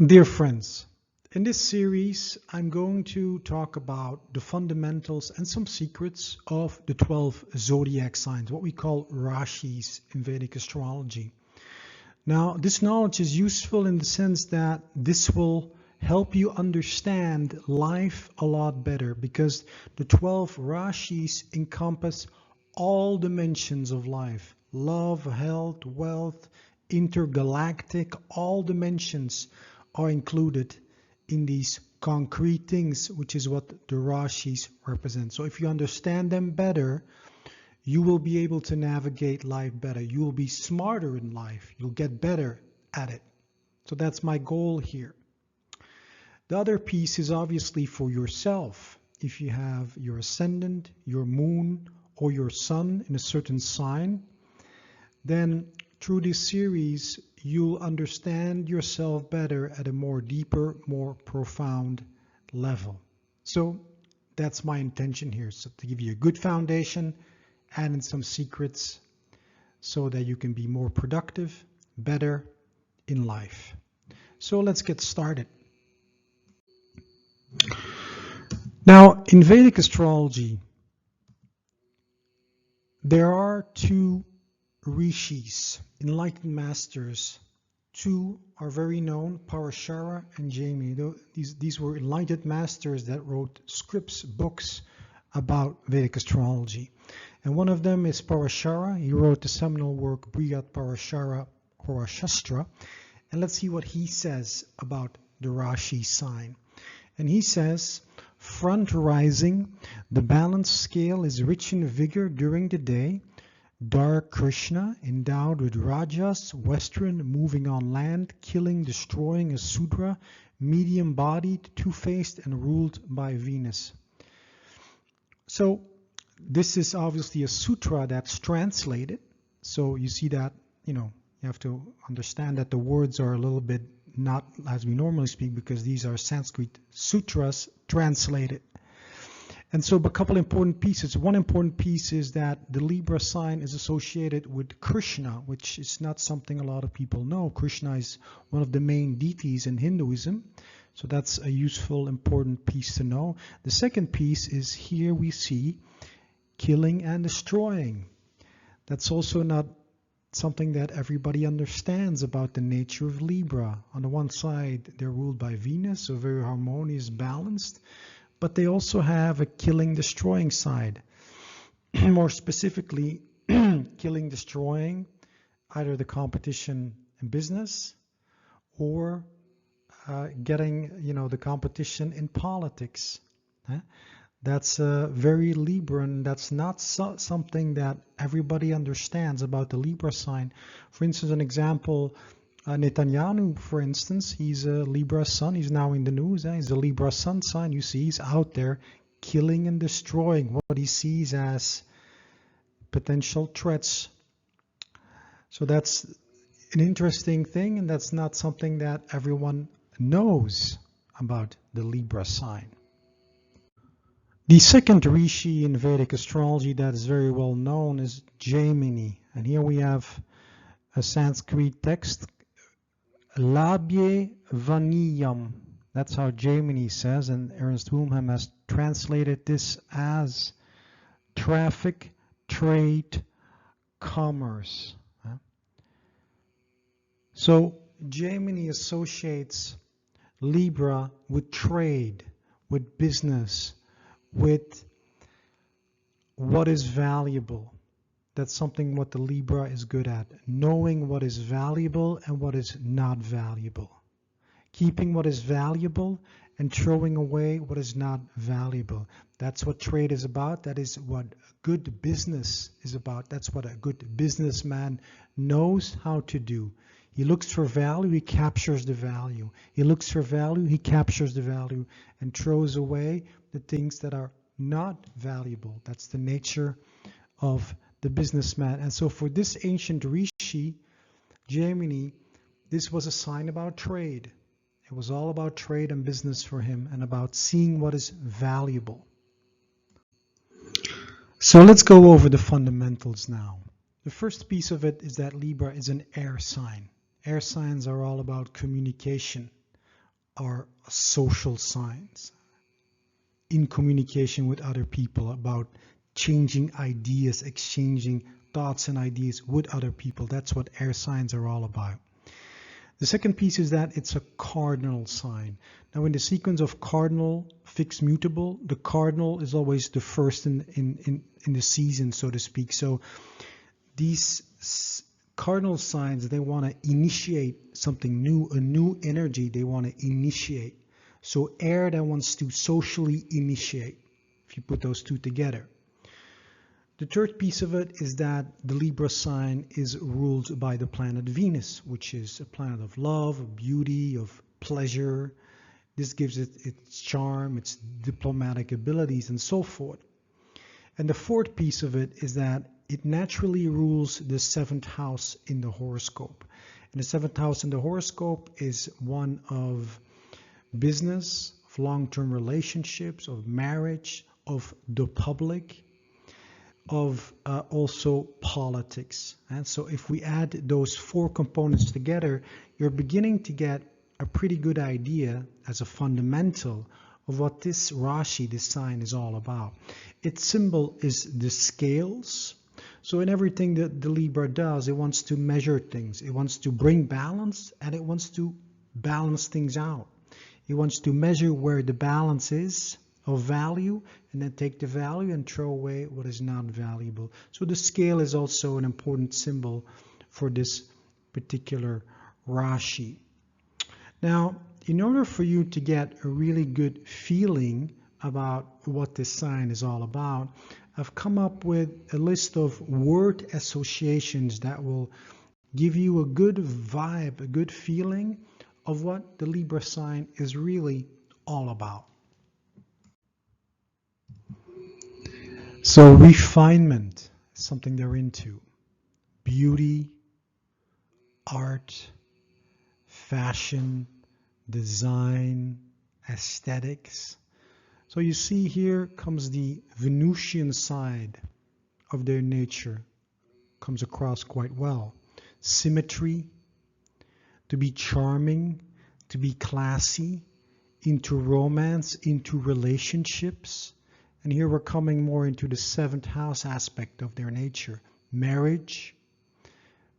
Dear friends, in this series, I'm going to talk about the fundamentals and some secrets of the 12 zodiac signs, what we call Rashis in Vedic astrology. Now, this knowledge is useful in the sense that this will help you understand life a lot better because the 12 Rashis encompass all dimensions of life: love, health, wealth, intergalactic, all dimensions are included in these concrete things, which is what the Rashis represent. So if you understand them better, you will be able to navigate life better. You will be smarter in life. You'll get better at it. So that's my goal here. The other piece is obviously for yourself. If you have your ascendant, your moon, or your sun in a certain sign, then through this series, you'll understand yourself better at a more deeper, more profound level. So that's my intention here, so to give you a good foundation and in some secrets so that you can be more productive, better in life. So let's get started. Now, in Vedic astrology, there are two rishis, enlightened masters. Two are very known, Parashara and Jaimini. These were enlightened masters that wrote scripts, books about Vedic astrology. And one of them is Parashara. He wrote the seminal work Briyat Parashara Horashastra. And let's see what he says about the Rashi sign. And he says, front rising, the balanced scale is rich in vigor during the day. Dark Krishna, endowed with Rajas, Western, moving on land, killing, destroying a Sudra, medium-bodied, two-faced, and ruled by Venus. So this is obviously a sutra that's translated. So you see that, you have to understand that the words are a little bit not as we normally speak because these are Sanskrit sutras translated. And so a couple important pieces. One important piece is that the Libra sign is associated with Krishna, which is not something a lot of people know. Krishna is one of the main deities in Hinduism. So that's a useful, important piece to know. The second piece is here we see killing and destroying. That's also not something that everybody understands about the nature of Libra. On the one side, they're ruled by Venus, so very harmonious, balanced. But they also have a killing, destroying side. More specifically, killing, destroying either the competition in business or getting, the competition in politics. That's very Libran. That's not something that everybody understands about the Libra sign. For instance, an example, Netanyahu, for instance, he's a Libra sun. He's now in the news. He's a Libra sun sign. You see, he's out there killing and destroying what he sees as potential threats. So that's an interesting thing, and that's not something that everyone knows about the Libra sign. The second rishi in Vedic astrology that is very well known is Jaimini. And here we have a Sanskrit text, Labye Vaniyam. That's how Jaimini says, and Ernst Wilhelm has translated this as traffic, trade, commerce. So Jaimini associates Libra with trade, with business, with what is valuable. That's something what the Libra is good at, knowing what is valuable and what is not valuable. Keeping what is valuable and throwing away what is not valuable. That's what trade is about. That is what good business is about. That's what a good businessman knows how to do. He looks for value, he captures the value. He looks for value, he captures the value and throws away the things that are not valuable. That's the nature of the businessman. And so for this ancient rishi, Jaimini, this was a sign about trade. It was all about trade and business for him and about seeing what is valuable. So let's go over the fundamentals now. The first piece of it is that Libra is an air sign. Air signs are all about communication. are social signs in communication with other people, about changing ideas, exchanging thoughts and ideas with other people. That's what air signs are all about. The second piece is that it's a cardinal sign. Now, in the sequence of cardinal, fixed, mutable, the cardinal is always the first in the season, so to speak. So these cardinal signs, they want to initiate something new, a new energy they want to initiate. So air that wants to socially initiate, if you put those two together. The third piece of it is that the Libra sign is ruled by the planet Venus, which is a planet of love, of beauty, of pleasure. This gives it its charm, its diplomatic abilities, and so forth. And the fourth piece of it is that it naturally rules the 7th house in the horoscope. And the 7th house in the horoscope is one of business, of long-term relationships, of marriage, of the public, of also politics. And so if we add those 4 components together, you're beginning to get a pretty good idea as a fundamental of what this Rashi, this sign, is all about. Its symbol is the scales. So in everything that the Libra does, it wants to measure things. It wants to bring balance, and it wants to balance things out. It wants to measure where the balance is of value, and then take the value and throw away what is not valuable. So the scale is also an important symbol for this particular Rashi. Now, in order for you to get a really good feeling about what this sign is all about, I've come up with a list of word associations that will give you a good vibe, a good feeling of what the Libra sign is really all about. So refinement is something they're into. Beauty, art, fashion, design, aesthetics. So you see, here comes the Venusian side of their nature. Comes across quite well. Symmetry, to be charming, to be classy, into romance, into relationships. And here we're coming more into the 7th house aspect of their nature. Marriage,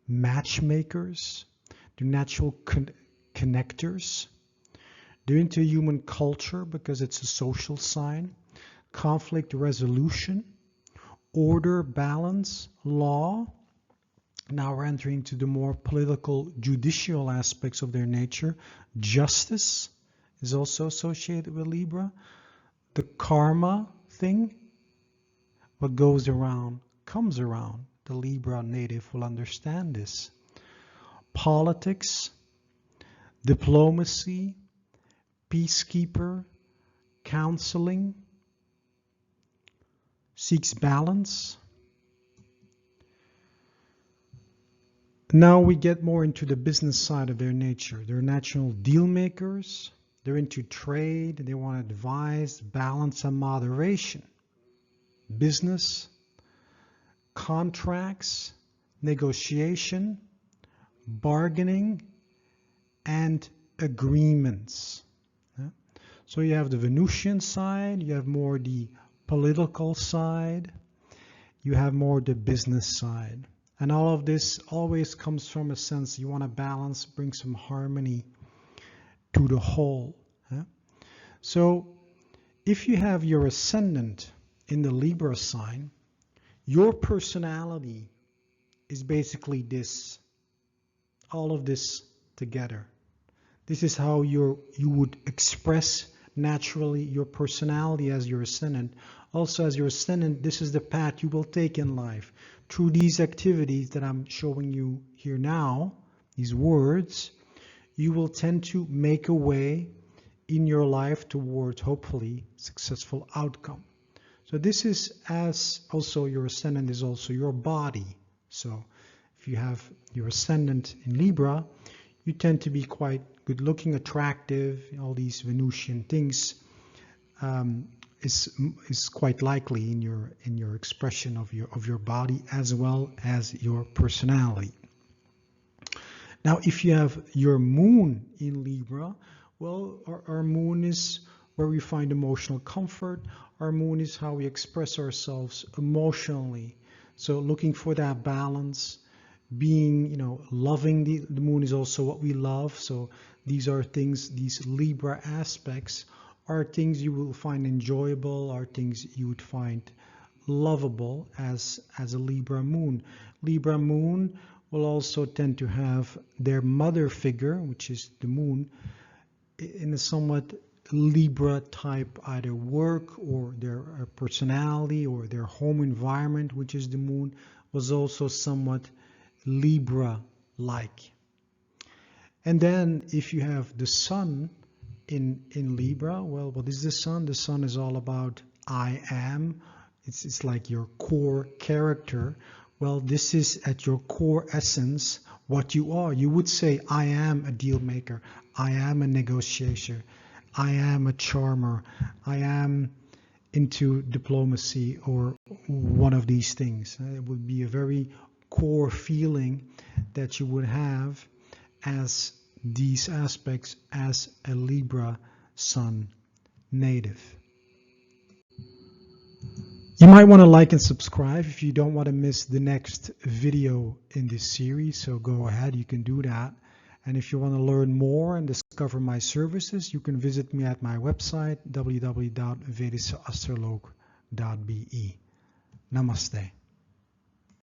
matchmakers, they're natural connectors. They're into human culture because it's a social sign. Conflict resolution, order, balance, law. Now we're entering into the more political, judicial aspects of their nature. Justice is also associated with Libra. The karma thing, what goes around comes around. The Libra native will understand this. Politics, diplomacy, peacekeeper, counseling, seeks balance. Now we get more into the business side of their nature. They're natural deal makers. They're into trade. They want advice, balance, and moderation. Business, contracts, negotiation, bargaining, and agreements. So you have the Venusian side, you have more the political side, you have more the business side. And all of this always comes from a sense you want to balance, bring some harmony to the whole. So if you have your ascendant in the Libra sign, your personality is basically this, all of this together. This is how you would express naturally your personality as your ascendant. Also as your ascendant, this is the path you will take in life. Through these activities that I'm showing you here now, these words, you will tend to make a way in your life towards hopefully successful outcome. So this is, as also your ascendant is also your body. So if you have your ascendant in Libra, you tend to be quite good looking, attractive. All these Venusian things is quite likely in your expression of your body as well as your personality. Now, if you have your moon in Libra, Well, our moon is where we find emotional comfort. Our moon is how we express ourselves emotionally. So looking for that balance, being, loving the moon is also what we love. So these are things, these Libra aspects are things you will find enjoyable, are things you would find lovable as a Libra moon. Libra moon will also tend to have their mother figure, which is the moon, in a somewhat Libra type either work or their personality or their home environment, which is the moon, was also somewhat Libra like. And then if you have the sun in Libra, well, what is the sun? The sun is all about I am. It's like your core character. Well, this is at your core essence what you are. You would say, I am a deal maker. I am a negotiator. I am a charmer. I am into diplomacy or one of these things. It would be a very core feeling that you would have as these aspects as a Libra sun native. You might want to like and subscribe if you don't want to miss the next video in this series. So go ahead, you can do that. And if you want to learn more and discover my services, you can visit me at my website, www.vedisastroloog.be. Namaste.